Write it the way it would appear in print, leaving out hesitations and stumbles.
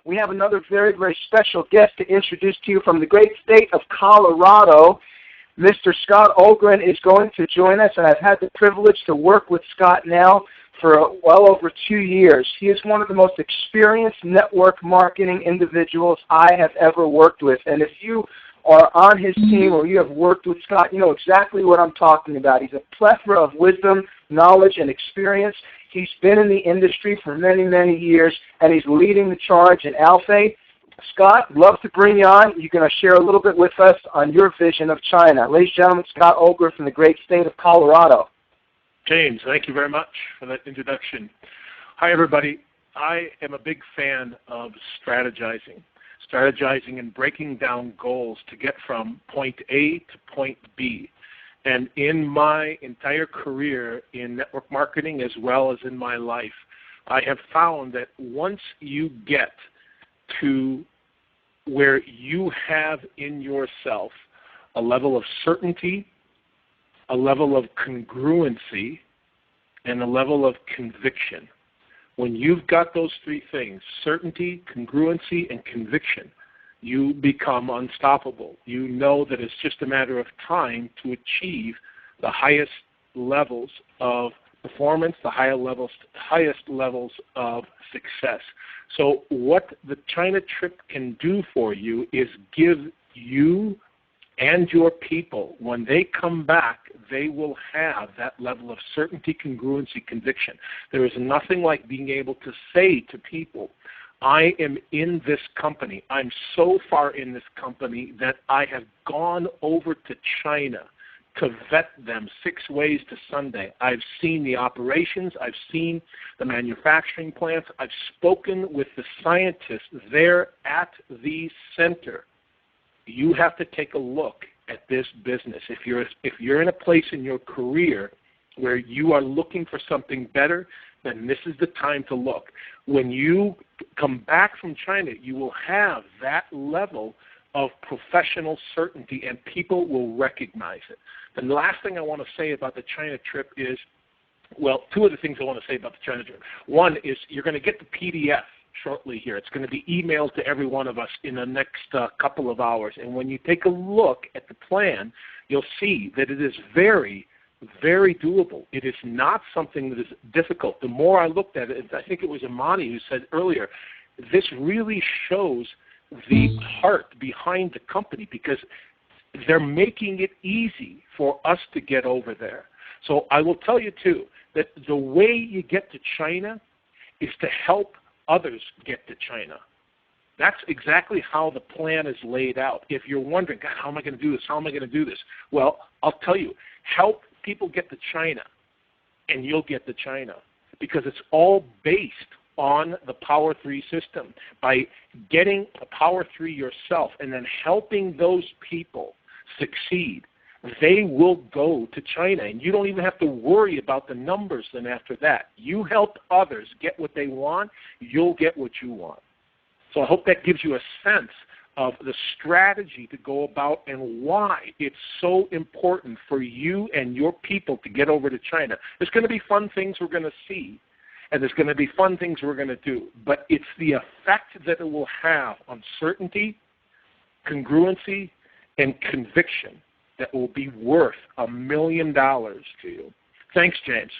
we have another very, very special guest to introduce to you from the great state of Colorado. Mr. Scott Ogren is going to join us, and I've had the privilege to work with Scott now for well over 2 years. He is one of the most experienced network marketing individuals I have ever worked with. And if you are on his team or you have worked with Scott, you know exactly what I'm talking about. He's a plethora of wisdom, knowledge, and experience. He's been in the industry for many, many years, and he's leading the charge in Alphate. Scott, love to bring you on. You're going to share a little bit with us on your vision of China. Ladies and gentlemen, Scott Ogren from the great state of Colorado. James, thank you very much for that introduction. Hi, everybody. I am a big fan of strategizing and breaking down goals to get from point A to point B. And in my entire career in network marketing as well as in my life, I have found that once you get to where you have in yourself a level of certainty, a level of congruency, and a level of conviction. When you've got those three things, certainty, congruency, and conviction, you become unstoppable. You know that it's just a matter of time to achieve the highest levels of performance, the highest levels of success. So what the China trip can do for you is give you and your people, when they come back, they will have that level of certainty, congruency, conviction. There is nothing like being able to say to people, I am in this company. I'm so far in this company that I have gone over to China to vet them 6 ways to Sunday. I've seen the operations. I've seen the manufacturing plants. I've spoken with the scientists there at the center. You have to take a look at this business. If you're in a place in your career where you are looking for something better, then this is the time to look. When you come back from China, you will have that level of professional certainty, and people will recognize it. And the last thing I want to say about the China trip is, well, 2 of the things I want to say about the China trip. One is you're going to get the PDF shortly here. It's going to be emailed to every one of us in the next couple of hours. And when you take a look at the plan, you'll see that it is very, very doable. It is not something that is difficult. The more I looked at it, I think it was Imani who said earlier, this really shows the heart behind the company because they're making it easy for us to get over there. So I will tell you, too, that the way you get to China is to help others get to China. That's exactly how the plan is laid out. If you're wondering, God, how am I going to do this? How am I going to do this? Well, I'll tell you, help people get to China, and you'll get to China because it's all based on the Power 3 system. By getting a Power 3 yourself and then helping those people succeed, they will go to China, and you don't even have to worry about the numbers then after that. You help others get what they want, you'll get what you want. So I hope that gives you a sense of the strategy to go about and why it's so important for you and your people to get over to China. There's going to be fun things we're going to see, and there's going to be fun things we're going to do, but it's the effect that it will have on certainty, congruency, and conviction that will be worth $1 million to you. Thanks, James.